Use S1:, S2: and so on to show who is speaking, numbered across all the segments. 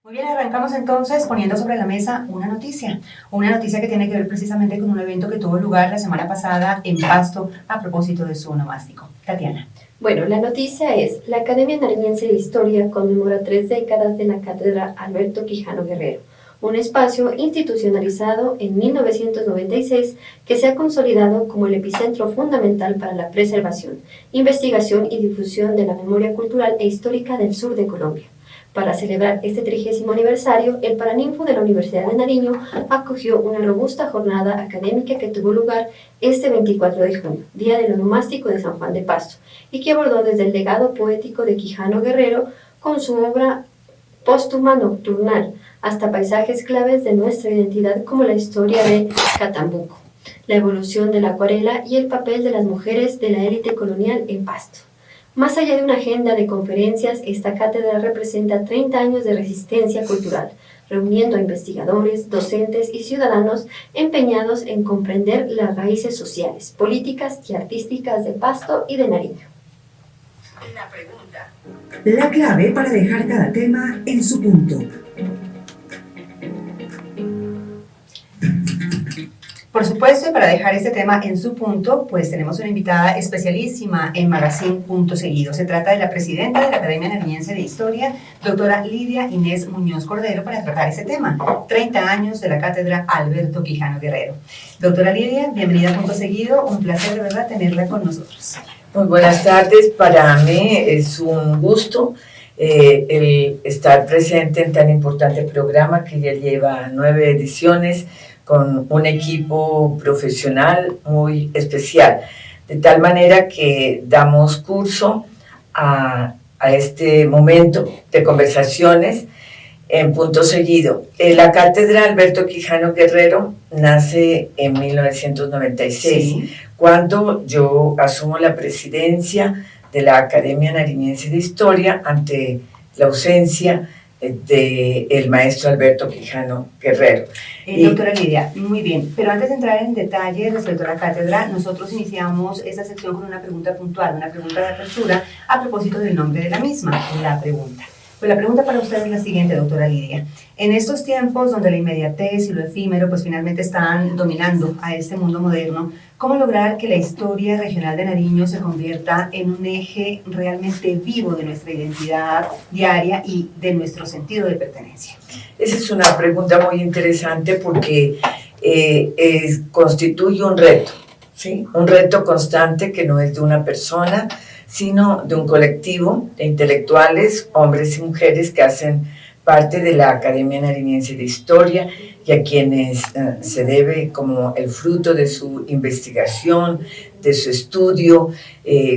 S1: Muy bien, arrancamos entonces poniendo sobre la mesa una noticia que tiene que ver precisamente con un evento que tuvo lugar la semana pasada en Pasto a propósito de su onomástico. Tatiana.
S2: Bueno, la noticia es, la Academia Nariñense de Historia conmemora 3 décadas de la Cátedra Alberto Quijano Guerrero, un espacio institucionalizado en 1996 que se ha consolidado como el epicentro fundamental para la preservación, investigación y difusión de la memoria cultural e histórica del sur de Colombia. Para celebrar este 30º aniversario, el Paraninfo de la Universidad de Nariño acogió una robusta jornada académica que tuvo lugar este 24 de junio, Día del Onomástico de San Juan de Pasto, y que abordó desde el legado poético de Quijano Guerrero con su obra póstuma Nocturnal, hasta paisajes claves de nuestra identidad como la historia de Catambuco, la evolución de la acuarela y el papel de las mujeres de la élite colonial en Pasto. Más allá de una agenda de conferencias, esta cátedra representa 30 años de resistencia cultural, reuniendo a investigadores, docentes y ciudadanos empeñados en comprender las raíces sociales, políticas y artísticas de Pasto y de Nariño.
S3: La pregunta. La clave para dejar cada tema en su punto.
S1: Por supuesto, y para dejar este tema en su punto, pues tenemos una invitada especialísima en Magazine Punto Seguido. Se trata de la presidenta de la Academia Nariñense de Historia, doctora Lidia Inés Muñoz Cordero, para tratar ese tema, 30 años de la Cátedra Alberto Quijano Guerrero. Doctora Lidia, bienvenida a Punto Seguido, un placer de verdad tenerla con nosotros.
S4: Muy buenas tardes, para mí es un gusto el estar presente en tan importante programa que ya lleva 9 ediciones, con un equipo profesional muy especial, de tal manera que damos curso a este momento de conversaciones en Punto Seguido. La Cátedra Alberto Quijano Guerrero nace en 1996, sí, cuando yo asumo la presidencia de la Academia Nariñense de Historia ante la ausencia del maestro Alberto Quijano Guerrero.
S1: Doctora Lidia, muy bien, pero antes de entrar en detalle respecto a la cátedra, nosotros iniciamos esta sección con una pregunta puntual, una pregunta de apertura a propósito del nombre de la misma, la pregunta. Pues la pregunta para usted es la siguiente, doctora Lidia. En estos tiempos donde la inmediatez y lo efímero pues finalmente están dominando a este mundo moderno, ¿cómo lograr que la historia regional de Nariño se convierta en un eje realmente vivo de nuestra identidad diaria y de nuestro sentido de pertenencia?
S4: Esa es una pregunta muy interesante porque constituye un reto, ¿sí? Un reto constante que no es de una persona, sino de un colectivo de intelectuales, hombres y mujeres que hacen parte de la Academia Nariñense de Historia y a quienes se debe como el fruto de su investigación, de su estudio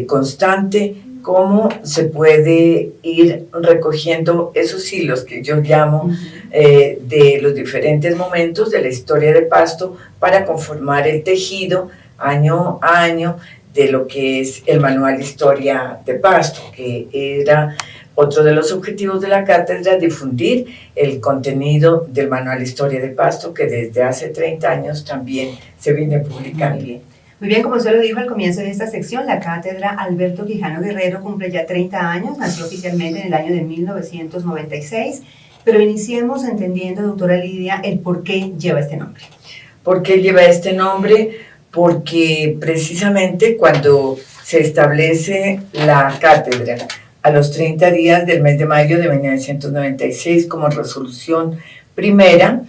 S4: constante, cómo se puede ir recogiendo esos hilos que yo llamo de los diferentes momentos de la historia de Pasto para conformar el tejido año a año de lo que es el Manual Historia de Pasto, que era otro de los objetivos de la cátedra, difundir el contenido del Manual Historia de Pasto, que desde hace 30 años también se viene publicando.
S1: Muy bien, como usted lo dijo al comienzo de esta sección, la Cátedra Alberto Quijano Guerrero cumple ya 30 años, nació oficialmente en el año de 1996, pero iniciemos entendiendo, doctora Lidia, el por qué lleva este nombre.
S4: ¿Por qué lleva este nombre? Porque precisamente cuando se establece la cátedra a los 30 días del mes de mayo de 1996 como resolución primera,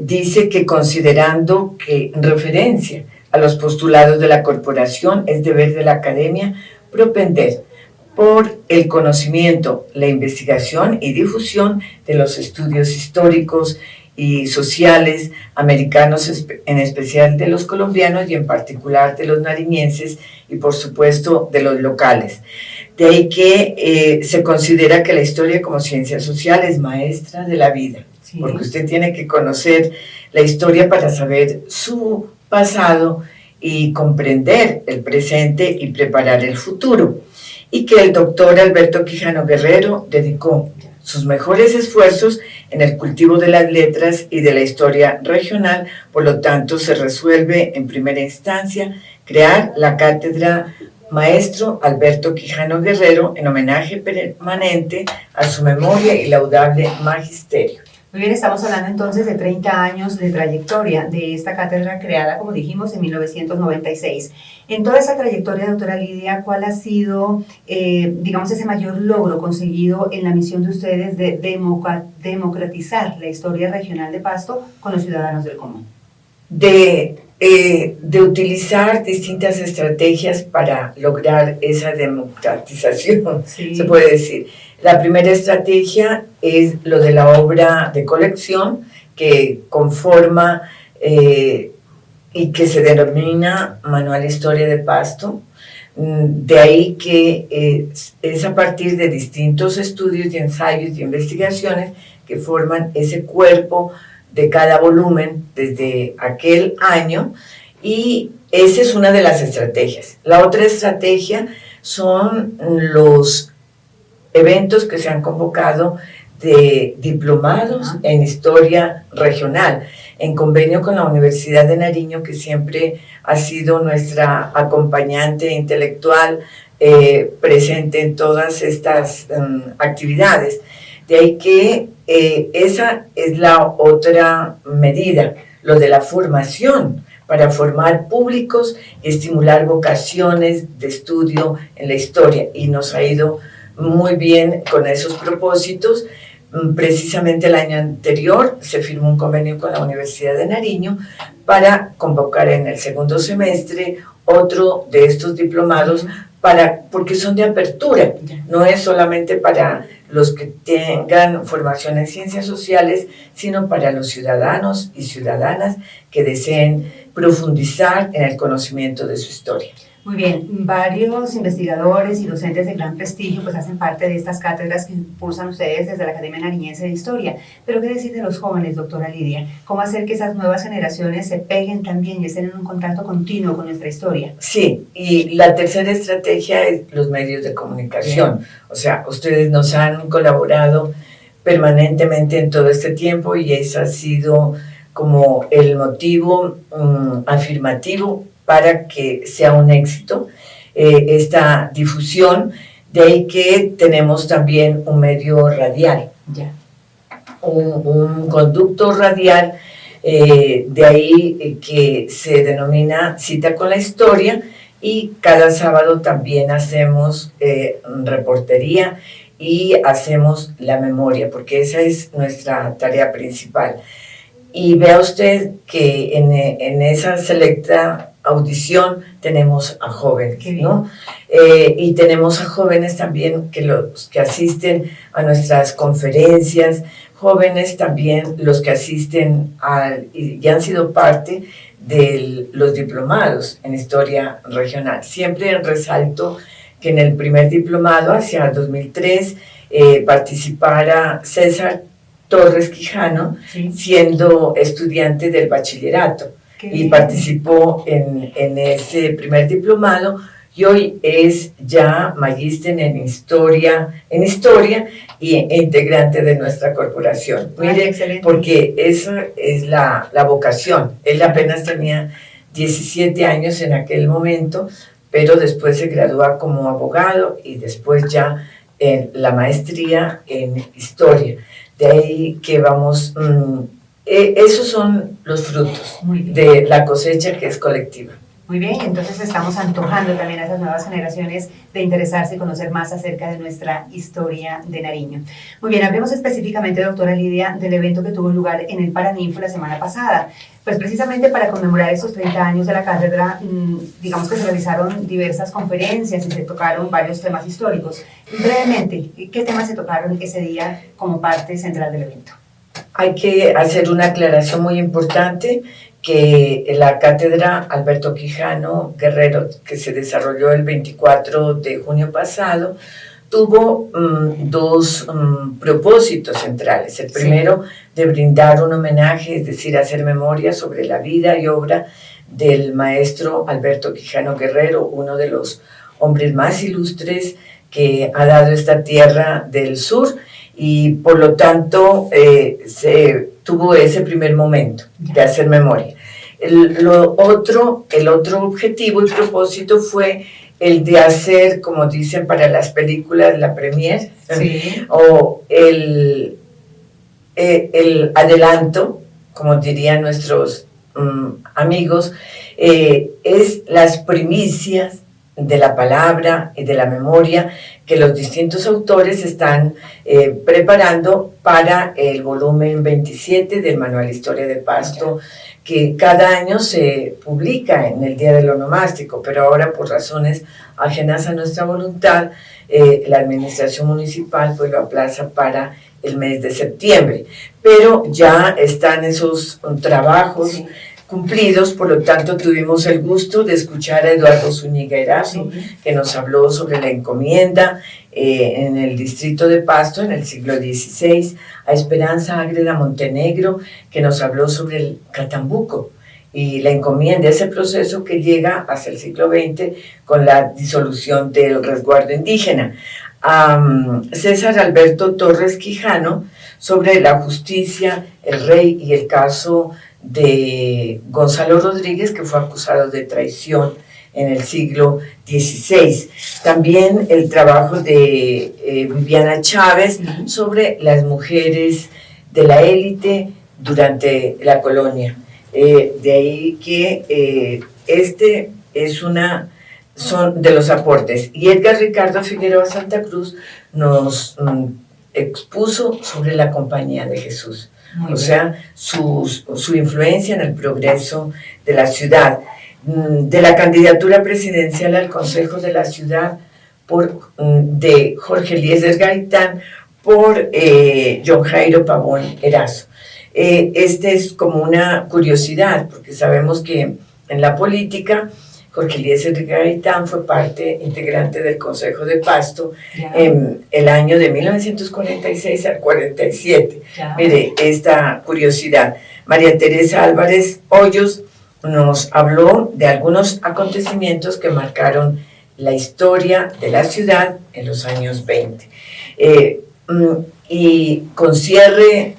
S4: dice que considerando que en referencia a los postulados de la corporación es deber de la academia propender por el conocimiento, la investigación y difusión de los estudios históricos y sociales americanos, en especial de los colombianos y en particular de los nariñenses y por supuesto de los locales. De ahí que se considera que la historia como ciencia social es maestra de la vida, sí, porque usted tiene que conocer la historia para saber su pasado y comprender el presente y preparar el futuro. Y que el doctor Alberto Quijano Guerrero dedicó sus mejores esfuerzos en el cultivo de las letras y de la historia regional, por lo tanto se resuelve en primera instancia crear la cátedra maestro Alberto Quijano Guerrero, en homenaje permanente a su memoria y laudable magisterio.
S1: Muy bien, estamos hablando entonces de 30 años de trayectoria de esta cátedra creada, como dijimos, en 1996. En toda esa trayectoria, doctora Lidia, ¿cuál ha sido, digamos, ese mayor logro conseguido en la misión de ustedes de democratizar la historia regional de Pasto con los ciudadanos del común?
S4: De utilizar distintas estrategias para lograr esa democratización,
S1: sí,
S4: se puede decir. La primera estrategia es lo de la obra de colección que conforma y que se denomina Manual Historia de Pasto. De ahí que es a partir de distintos estudios y ensayos y investigaciones que forman ese cuerpo de cada volumen desde aquel año, y esa es una de las estrategias. La otra estrategia son los eventos que se han convocado de diplomados en historia regional, en convenio con la Universidad de Nariño, que siempre ha sido nuestra acompañante intelectual presente en todas estas actividades. De ahí que esa es la otra medida, lo de la formación, para formar públicos y estimular vocaciones de estudio en la historia, y nos ha ido muy bien con esos propósitos. Precisamente el año anterior se firmó un convenio con la Universidad de Nariño para convocar en el segundo semestre otro de estos diplomados, porque son de apertura, no es solamente para los que tengan formación en ciencias sociales, sino para los ciudadanos y ciudadanas que deseen profundizar en el conocimiento de su historia.
S1: Muy bien, varios investigadores y docentes de gran prestigio pues hacen parte de estas cátedras que impulsan ustedes desde la Academia Nariñense de Historia. Pero ¿qué decir de los jóvenes, doctora Lidia? ¿Cómo hacer que esas nuevas generaciones se peguen también y estén en un contacto continuo con nuestra historia?
S4: Sí, y la tercera estrategia es los medios de comunicación. Bien. O sea, ustedes nos han colaborado permanentemente en todo este tiempo, y ese ha sido como el motivo afirmativo para que sea un éxito esta difusión. De ahí que tenemos también un medio radial, un conducto radial, de ahí que se denomina Cita con la Historia, y cada sábado también hacemos reportería y hacemos la memoria, porque esa es nuestra tarea principal. Y vea usted que en esa selecta audición tenemos a jóvenes, ¿no? Y tenemos a jóvenes también los que asisten a nuestras conferencias, jóvenes también los que asisten y han sido parte de los diplomados en historia regional. Siempre resalto que en el primer diplomado, hacia 2003, participara César Torres Quijano, sí, siendo estudiante del bachillerato, y participó en ese primer diplomado, y hoy es ya magíster en historia e integrante de nuestra corporación. Mire, porque esa es la vocación. Él apenas tenía 17 años en aquel momento, pero después se gradúa como abogado y después ya en la maestría en historia. De ahí que vamos, esos son los frutos de la cosecha que es colectiva.
S1: Muy bien, entonces estamos antojando también a esas nuevas generaciones de interesarse y conocer más acerca de nuestra historia de Nariño. Muy bien, hablemos específicamente, doctora Lidia, del evento que tuvo lugar en el Paraninfo la semana pasada. Pues precisamente para conmemorar esos 30 años de la cátedra, digamos que se realizaron diversas conferencias y se tocaron varios temas históricos. Brevemente, ¿qué temas se tocaron ese día como parte central del evento?
S4: Hay que hacer una aclaración muy importante, que la cátedra Alberto Quijano Guerrero, que se desarrolló el 24 de junio pasado, tuvo dos propósitos centrales. El primero, de brindar un homenaje, es decir, hacer memoria sobre la vida y obra del maestro Alberto Quijano Guerrero, uno de los hombres más ilustres que ha dado esta tierra del sur, y por lo tanto se tuvo ese primer momento de hacer memoria. El otro objetivo y propósito fue el de hacer, como dicen para las películas, la premiere,
S1: Sí.
S4: o el adelanto, como dirían nuestros amigos, es las primicias de la palabra y de la memoria que los distintos autores están preparando para el volumen 27 del Manual Historia de Pasto, que cada año se publica en el Día del Onomástico, pero ahora por razones ajenas a nuestra voluntad, la administración municipal pues lo aplaza para el mes de septiembre, pero ya están esos trabajos
S1: Sí.
S4: cumplidos, por lo tanto tuvimos el gusto de escuchar a Eduardo Zúñiga Erazo,
S1: Sí.
S4: que nos habló sobre la encomienda en el distrito de Pasto en el siglo XVI, a Esperanza Ágreda Montenegro, que nos habló sobre el Catambuco y la encomienda, ese proceso que llega hasta el siglo XX con la disolución del resguardo indígena. César Alberto Torres Quijano sobre la justicia, el rey y el caso de Gonzalo Rodríguez, que fue acusado de traición en el siglo XVI. También el trabajo de Viviana Chávez sobre las mujeres de la élite durante la colonia. De ahí que este es son de los aportes. Y Edgar Ricardo Figueroa Santa Cruz nos expuso sobre la Compañía de Jesús.
S1: Muy
S4: O
S1: bien.
S4: sea, su influencia en el progreso de la ciudad. De la candidatura presidencial al Consejo de la Ciudad de Jorge Eliezer Gaitán por John Jairo Pavón Erazo. Este es como una curiosidad, porque sabemos que en la política Jorge Eliezer Gaitán fue parte integrante del Consejo de Pasto
S1: Ya.
S4: en el año de 1946 al 47.
S1: Ya.
S4: Mire, esta curiosidad. María Teresa Álvarez Hoyos nos habló de algunos acontecimientos que marcaron la historia de la ciudad en los años 20. Y con cierre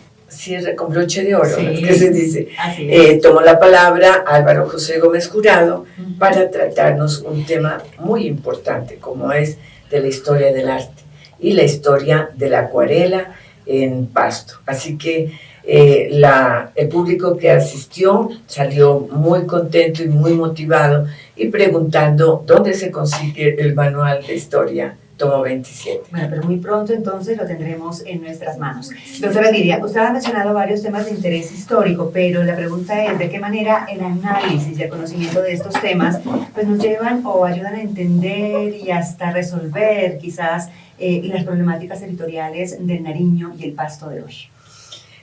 S4: con broche de oro,
S1: Sí.
S4: ¿no? ¿Qué se dice?
S1: Así es.
S4: Tomó la palabra Álvaro José Gómez Jurado para tratarnos un tema muy importante, como es de la historia del arte y la historia de la acuarela en Pasto. Así que el público que asistió salió muy contento y muy motivado y preguntando dónde se consigue el manual de historia tomo 27.
S1: Bueno, pero muy pronto entonces lo tendremos en nuestras manos. Doctora Lidia, usted ha mencionado varios temas de interés histórico, pero la pregunta es de qué manera el análisis y el conocimiento de estos temas pues nos llevan o ayudan a entender y hasta resolver quizás las problemáticas territoriales del Nariño y el Pasto de hoy.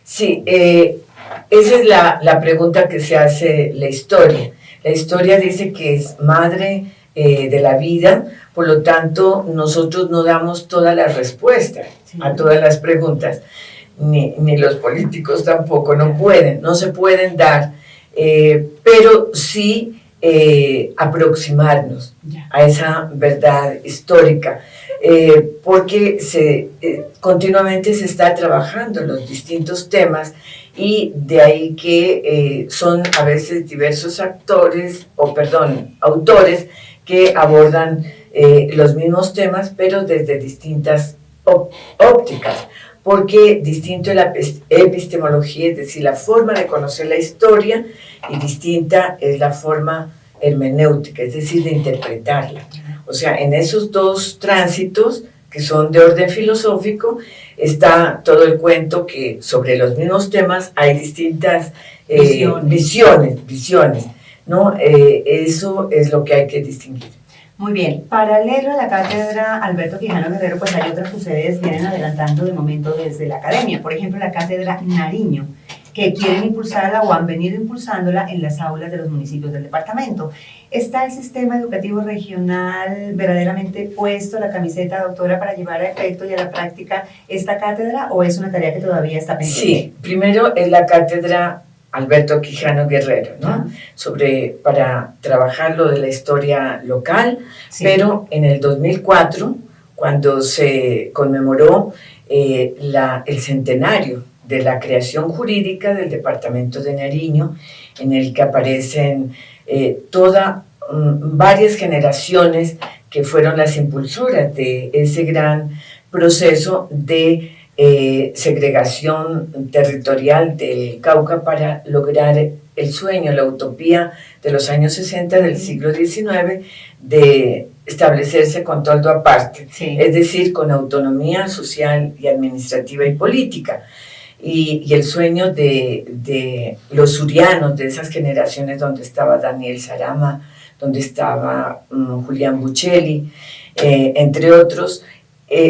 S4: Sí, esa es la pregunta que se hace la historia. La historia dice que es madre de la vida, por lo tanto nosotros no damos todas las respuestas a todas las preguntas, ni los políticos tampoco, no se pueden dar, pero sí aproximarnos a esa verdad histórica, porque continuamente se está trabajando en los distintos temas y de ahí que son a veces diversos autores que abordan los mismos temas, pero desde distintas ópticas, porque distinto es la epistemología, es decir, la forma de conocer la historia, y distinta es la forma hermenéutica, es decir, de interpretarla. O sea, en esos dos tránsitos, que son de orden filosófico, está todo el cuento que sobre los mismos temas hay distintas visiones, ¿no? Eso es lo que hay que distinguir.
S1: Muy bien, paralelo a la cátedra Alberto Quijano Guerrero, pues hay otras que ustedes vienen adelantando de momento desde la academia. Por ejemplo, la cátedra Nariño, que quieren impulsarla o han venido impulsándola en las aulas de los municipios del departamento. ¿Está el sistema educativo regional verdaderamente puesto la camiseta, doctora, para llevar a efecto y a la práctica esta cátedra, o es una tarea que todavía está pendiente?
S4: Sí, primero es la cátedra Alberto Quijano Guerrero, ¿no? Para trabajar lo de la historia local, sí. Pero en el 2004, cuando se conmemoró el centenario de la creación jurídica del departamento de Nariño, en el que aparecen varias generaciones que fueron las impulsoras de ese gran proceso de segregación territorial del Cauca para lograr el sueño, la utopía de los años 60 del siglo XIX de establecerse con toldo aparte,
S1: Sí.
S4: es decir, con autonomía social y administrativa y política. Y el sueño de los surianos, de esas generaciones donde estaba Daniel Sarama, donde estaba Julián Buccelli, entre otros,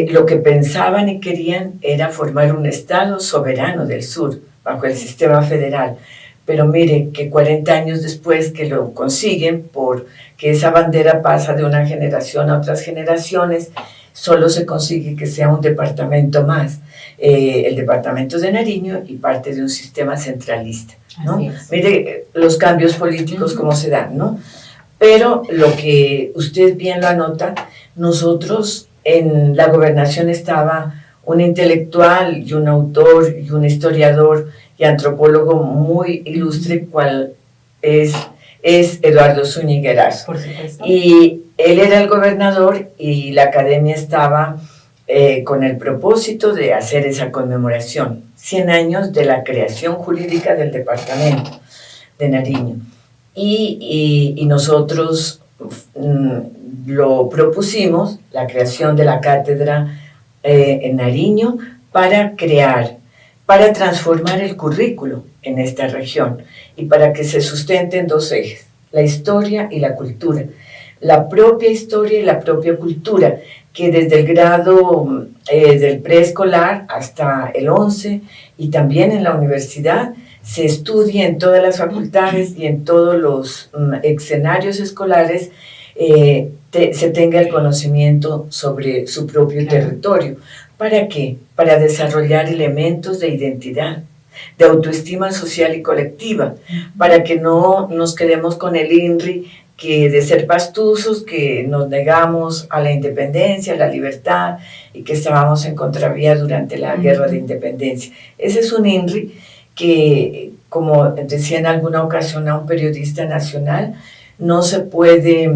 S4: lo que pensaban y querían era formar un Estado soberano del sur, bajo el sistema federal. Pero mire que 40 años después que lo consiguen, porque esa bandera pasa de una generación a otras generaciones, solo se consigue que sea un departamento más, el departamento de Nariño y parte de un sistema centralista, ¿no? Mire los cambios políticos cómo se dan, ¿no? Pero lo que usted bien lo anota, nosotros en la gobernación estaba un intelectual y un autor y un historiador y antropólogo muy ilustre, cual es Eduardo Zúñiga Erazo.
S1: Por supuesto.
S4: Y él era el gobernador y la academia estaba con el propósito de hacer esa conmemoración, 100 años de la creación jurídica del departamento de Nariño. Y nosotros lo propusimos, la creación de la cátedra en Nariño, para transformar el currículo en esta región y para que se sustente en dos ejes, la historia y la cultura. La propia historia y la propia cultura, que desde el grado del preescolar hasta el 11 y también en la universidad se estudia en todas las facultades y en todos los escenarios escolares, se tenga el conocimiento sobre su propio territorio. ¿Para qué? Para desarrollar elementos de identidad, de autoestima social y colectiva, para que no nos quedemos con el INRI, que de ser pastuzos, que nos negamos a la independencia, a la libertad, y que estábamos en contravía durante la guerra de independencia. Ese es un INRI que, como decía en alguna ocasión a un periodista nacional, no se puede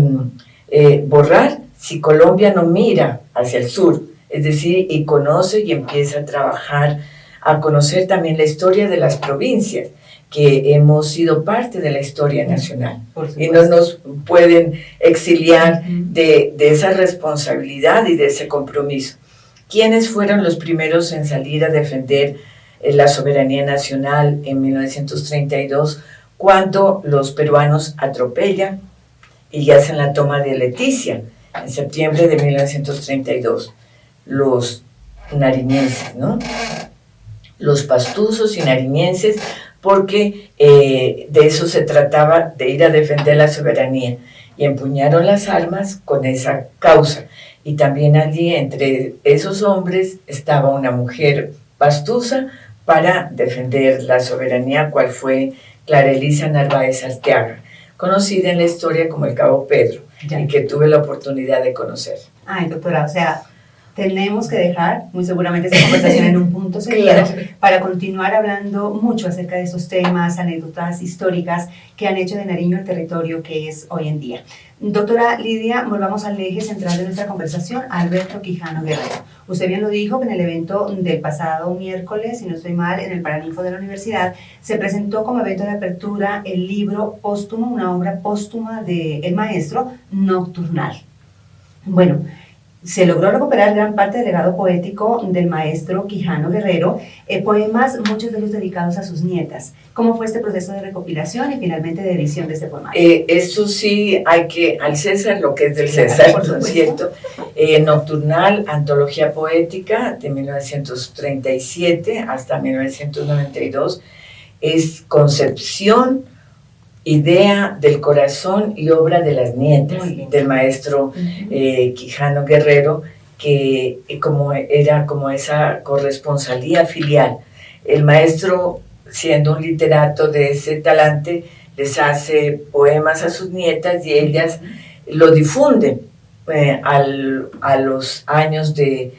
S4: borrar si Colombia no mira hacia el sur, es decir, y conoce y empieza a trabajar, a conocer también la historia de las provincias, que hemos sido parte de la historia nacional y no nos pueden exiliar de esa responsabilidad y de ese compromiso. ¿Quiénes fueron los primeros en salir a defender la soberanía nacional en 1932, cuando los peruanos atropellan y hacen la toma de Leticia en septiembre de 1932? Los nariñenses, ¿no? Los pastuzos y nariñenses, porque de eso se trataba, de ir a defender la soberanía, y empuñaron las armas con esa causa. Y también allí entre esos hombres estaba una mujer pastusa para defender la soberanía, cual fue Clara Elisa Narváez Arteaga, conocida en la historia como el Cabo Pedro, y que tuve la oportunidad de conocer.
S1: Ay, doctora, o sea, tenemos que dejar muy seguramente esta conversación en un punto seguido para continuar hablando mucho acerca de esos temas, anécdotas históricas que han hecho de Nariño el territorio que es hoy en día. Doctora Lidia, volvamos al eje central de nuestra conversación, Alberto Quijano Guerrero. Usted bien lo dijo que en el evento del pasado miércoles, si no estoy mal, en el Paraninfo de la Universidad, se presentó como evento de apertura el libro póstumo, una obra póstuma del maestro, Nocturnal. Bueno, se logró recuperar gran parte del legado poético del maestro Quijano Guerrero, poemas, muchos de ellos dedicados a sus nietas. ¿Cómo fue este proceso de recopilación y finalmente de edición de este poemario?
S4: Eso sí, hay que, al César lo que es del César, ¿no es cierto? Nocturnal, antología poética de 1937 hasta 1992, es concepción, idea del corazón y obra de las nietas del maestro Quijano Guerrero, que era como esa corresponsalía filial. El maestro, siendo un literato de ese talante, les hace poemas a sus nietas y ellas lo difunden a los años de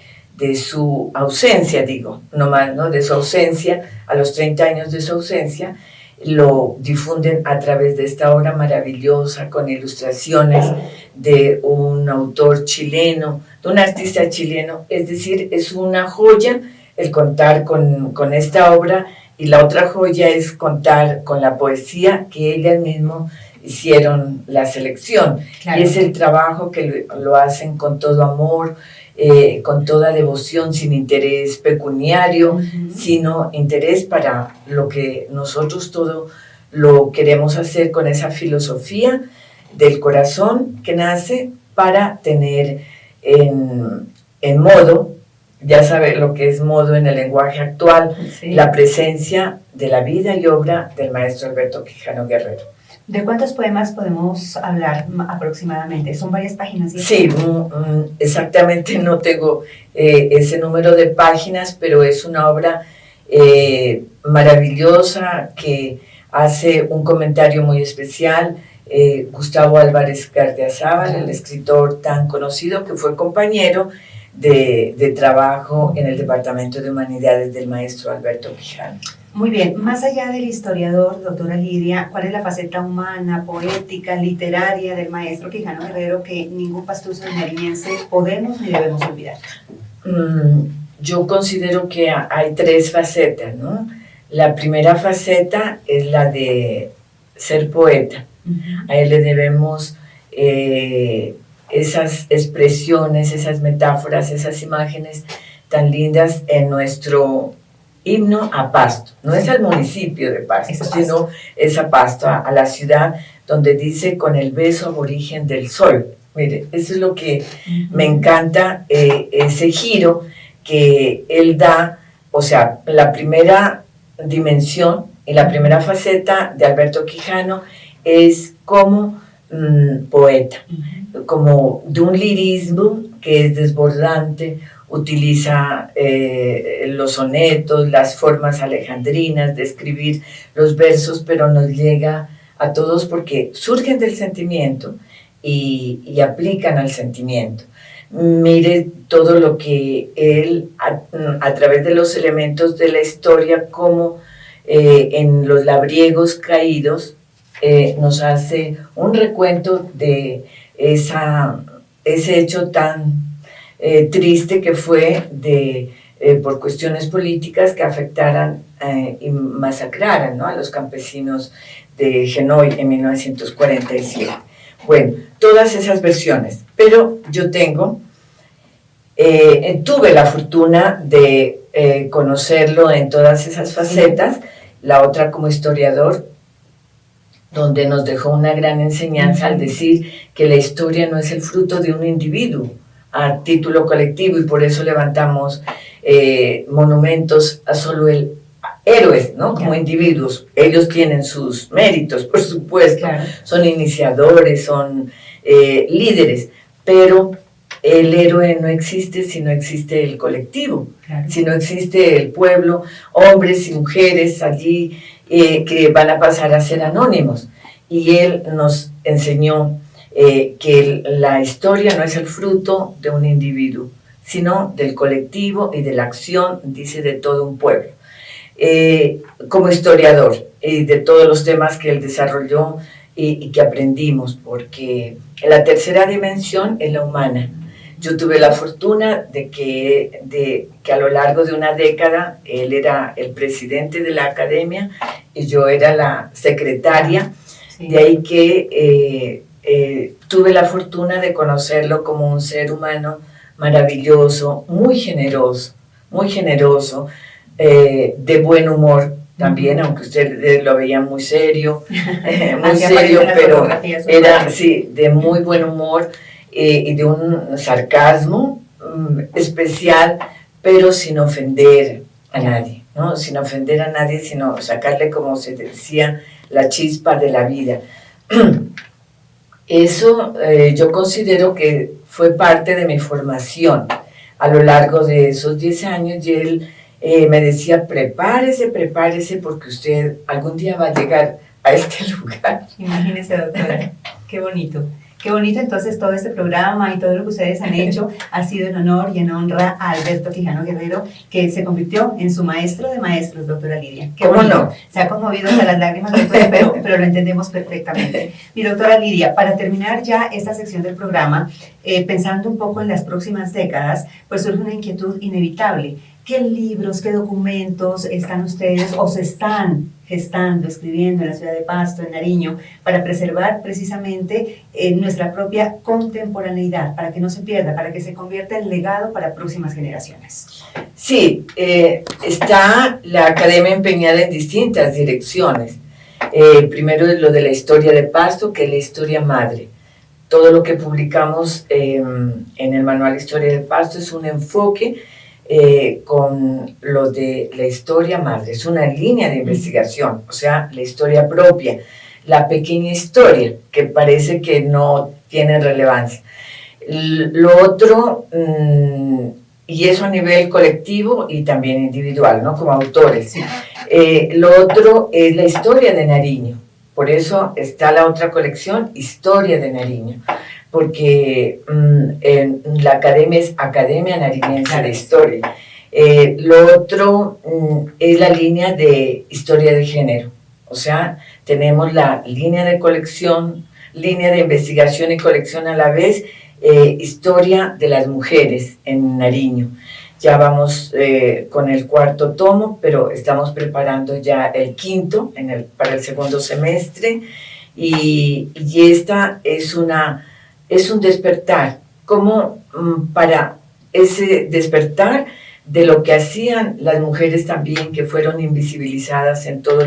S4: su ausencia, digo, no más, ¿no? De su ausencia, a los 30 años de su ausencia. lo difunden a través de esta obra maravillosa con ilustraciones de un autor chileno, de un artista chileno. Es decir, es una joya el contar con esta obra, y la otra joya es contar con la poesía que ellas mismas hicieron la selección. Claro. Y es el trabajo que lo hacen con todo amor, con toda devoción, sin interés pecuniario, sino interés para lo que nosotros todo lo queremos hacer, con esa filosofía del corazón que nace para tener en modo, ya sabe lo que es modo en el lenguaje actual, sí, la presencia de la vida y obra del maestro Alberto Quijano Guerrero.
S1: ¿De cuántos poemas podemos hablar aproximadamente? ¿Son varias páginas?
S4: Sí, exactamente no tengo ese número de páginas, pero es una obra maravillosa que hace un comentario muy especial. Gustavo Álvarez Gardiazabal, el escritor tan conocido que fue compañero de trabajo en el Departamento de Humanidades del maestro Alberto Quijano.
S1: Muy bien, más allá del historiador, doctora Lidia, ¿cuál es la faceta humana, poética, literaria del maestro Quijano Guerrero que ningún pastuso nariñense podemos ni debemos olvidar?
S4: Yo considero que hay tres facetas, ¿no? La primera faceta es la de ser poeta. A él le debemos esas expresiones, esas metáforas, esas imágenes tan lindas en nuestro himno a Pasto. No es al municipio de Pasto, sino es a Pasto, a la ciudad, donde dice con el beso aborigen del sol. Mire, eso es lo que me encanta, ese giro que él da. O sea, la primera dimensión y la primera faceta de Alberto Quijano es como poeta, como de un lirismo que es desbordante. Utiliza los sonetos, las formas alejandrinas de escribir los versos, pero nos llega a todos porque surgen del sentimiento y aplican al sentimiento. Mire todo lo que él, a través de los elementos de la historia, como en los labriegos caídos, nos hace un recuento de ese hecho tan triste que fue por cuestiones políticas que afectaran y masacraran, ¿no?, a los campesinos de Genoy en 1947. Bueno, todas esas versiones, pero yo tuve la fortuna de conocerlo en todas esas facetas, la otra como historiador, donde nos dejó una gran enseñanza al decir que la historia no es el fruto de un individuo a título colectivo, y por eso levantamos monumentos a solo héroes, ¿no?, como individuos. Ellos tienen sus méritos, por supuesto, claro, son iniciadores, son líderes, pero el héroe no existe si no existe el colectivo, claro, si no existe el pueblo, hombres y mujeres allí que van a pasar a ser anónimos. Y él nos enseñó que la historia no es el fruto de un individuo, sino del colectivo y de la acción, dice, de todo un pueblo. Como historiador y de todos los temas que él desarrolló y que aprendimos, porque la tercera dimensión es la humana. Yo tuve la fortuna de que a lo largo de una década él era el presidente de la academia y yo era la secretaria, sí, de ahí que tuve la fortuna de conocerlo como un ser humano maravilloso, muy generoso, de buen humor también, aunque usted lo veía muy serio, pero era, sí, de muy buen humor y de un sarcasmo especial, pero sin ofender a nadie, ¿no? Sin ofender a nadie, sino sacarle, como se decía, la chispa de la vida. Eso yo considero que fue parte de mi formación a lo largo de esos 10 años, y él me decía, prepárese, porque usted algún día va a llegar a este lugar.
S1: Imagínese, doctora, qué bonito. Qué bonito, entonces todo este programa y todo lo que ustedes han hecho ha sido en honor y en honra a Alberto Quijano Guerrero, que se convirtió en su maestro de maestros, doctora Lidia. Qué
S4: ¿Cómo
S1: bonito.
S4: no?
S1: Se ha conmovido hasta las lágrimas, doctora, pero lo entendemos perfectamente. Mi doctora Lidia, para terminar ya esta sección del programa, pensando un poco en las próximas décadas, pues surge una inquietud inevitable. ¿Qué libros, qué documentos están ustedes o se están gestando, escribiendo en la ciudad de Pasto, en Nariño, para preservar precisamente nuestra propia contemporaneidad, para que no se pierda, para que se convierta en legado para próximas generaciones?
S4: Sí, está la academia empeñada en distintas direcciones. Primero es lo de la historia de Pasto, que es la historia madre. Todo lo que publicamos en el manual Historia de Pasto es un enfoque con lo de la historia madre, es una línea de investigación, o sea, la historia propia, la pequeña historia que parece que no tiene relevancia. Lo otro, y eso a nivel colectivo y también individual, ¿no? Como autores.
S1: Sí.
S4: Lo otro es la historia de Nariño, por eso está la otra colección, Historia de Nariño, porque en la academia es Academia Nariñense de Historia. Lo otro es la línea de historia de género, o sea, tenemos la línea de colección, línea de investigación y colección a la vez, historia de las mujeres en Nariño. Ya vamos con el 4º tomo, pero estamos preparando ya el 5º para el 2º semestre, y esta es un despertar, como para ese despertar de lo que hacían las mujeres también, que fueron invisibilizadas en todos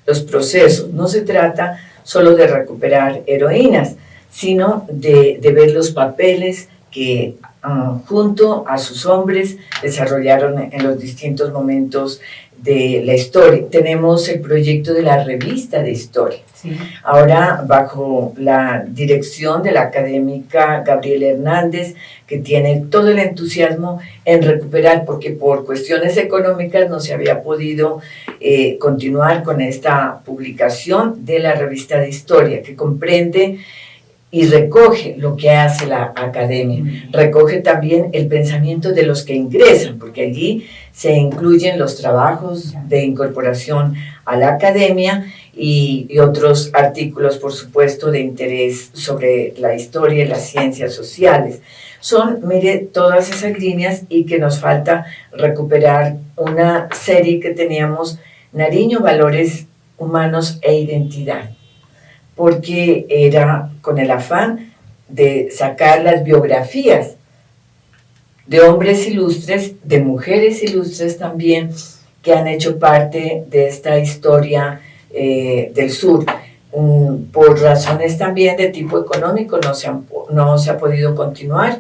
S4: los procesos. No se trata solo de recuperar heroínas, sino de ver los papeles que junto a sus hombres desarrollaron en los distintos momentos de la historia. Tenemos el proyecto de la revista de historia.
S1: Sí.
S4: Ahora bajo la dirección de la académica Gabriela Hernández, que tiene todo el entusiasmo en recuperar, porque por cuestiones económicas no se había podido continuar con esta publicación de la revista de historia, que comprende y recoge lo que hace la academia, recoge también el pensamiento de los que ingresan, porque allí se incluyen los trabajos de incorporación a la academia y otros artículos, por supuesto, de interés sobre la historia y las ciencias sociales. Son, mire, todas esas líneas, y que nos falta recuperar una serie que teníamos, Nariño, Valores Humanos e Identidad, porque era con el afán de sacar las biografías de hombres ilustres, de mujeres ilustres también, que han hecho parte de esta historia del sur. Por razones también de tipo económico no se ha podido continuar,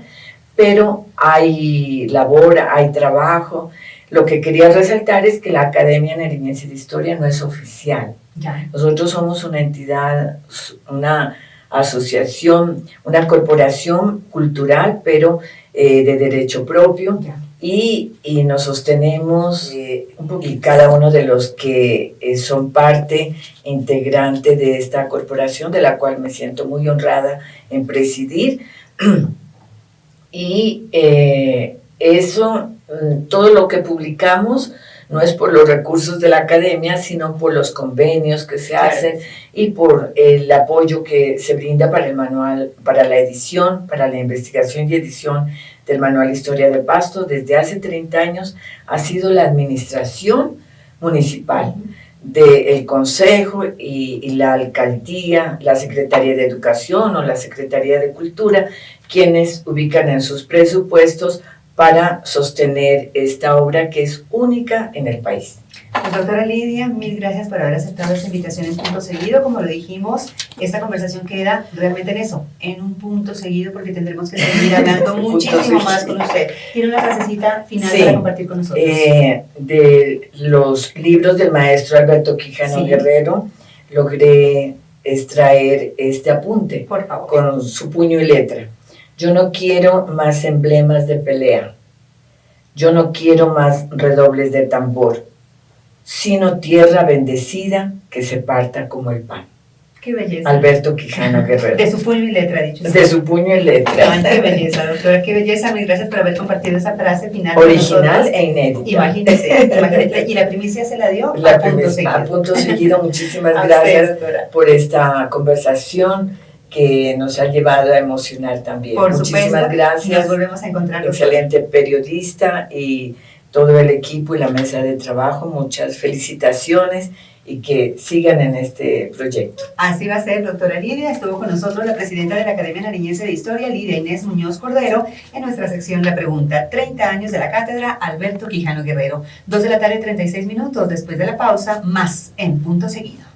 S4: pero hay labor, hay trabajo. Lo que quería resaltar es que la Academia Nariñense de Historia no es oficial.
S1: Ya.
S4: Nosotros somos una entidad, una asociación, una corporación cultural, pero de derecho propio.
S1: Ya.
S4: Y nos sostenemos un poquito, y cada uno de los que son parte integrante de esta corporación, de la cual me siento muy honrada en presidir. Y eso, todo lo que publicamos no es por los recursos de la academia, sino por los convenios que se hacen y por el apoyo que se brinda para el manual, para la edición, para la investigación y edición del manual Historia de Pasto. Desde hace 30 años ha sido la administración municipal del Consejo y la Alcaldía, la Secretaría de Educación o la Secretaría de Cultura, quienes ubican en sus presupuestos para sostener esta obra que es única en el país.
S1: Pues, doctora Lidia, mil gracias por haber aceptado esta invitación en Punto Seguido. Como lo dijimos, esta conversación queda realmente en eso, en un punto seguido, porque tendremos que seguir hablando muchísimo más con usted. ¿Tiene una frasecita final para compartir con nosotros?
S4: De los libros del maestro Alberto Quijano Guerrero, logré extraer este apunte,
S1: por favor,
S4: con su puño y letra. Yo no quiero más emblemas de pelea, yo no quiero más redobles de tambor, sino tierra bendecida que se parta como el pan.
S1: Qué belleza.
S4: Alberto Quijano Guerrero.
S1: De su puño y letra, dicho.
S4: De su puño y letra.
S1: Ay, qué belleza, doctora, qué belleza. Mil gracias por haber compartido esa frase final.
S4: Original e inédita.
S1: Imagínese. Y la primicia se la dio
S4: La
S1: a punto seguido.
S4: A punto seguido. Muchísimas
S1: A
S4: gracias
S1: usted, doctora.
S4: por esta conversación que nos ha llevado a emocionar también.
S1: Por
S4: Muchísimas
S1: supuesto,
S4: gracias.
S1: nos volvemos a encontrar.
S4: Excelente periodista y todo el equipo y la mesa de trabajo. Muchas felicitaciones y que sigan en este proyecto.
S1: Así va a ser, doctora Lidia. Estuvo con nosotros la presidenta de la Academia Nariñense de Historia, Lidia Inés Muñoz Cordero, en nuestra sección La Pregunta. 30 años de la cátedra Alberto Quijano Guerrero. 2 de la tarde, 36 minutos. Después de la pausa, más en Punto Seguido.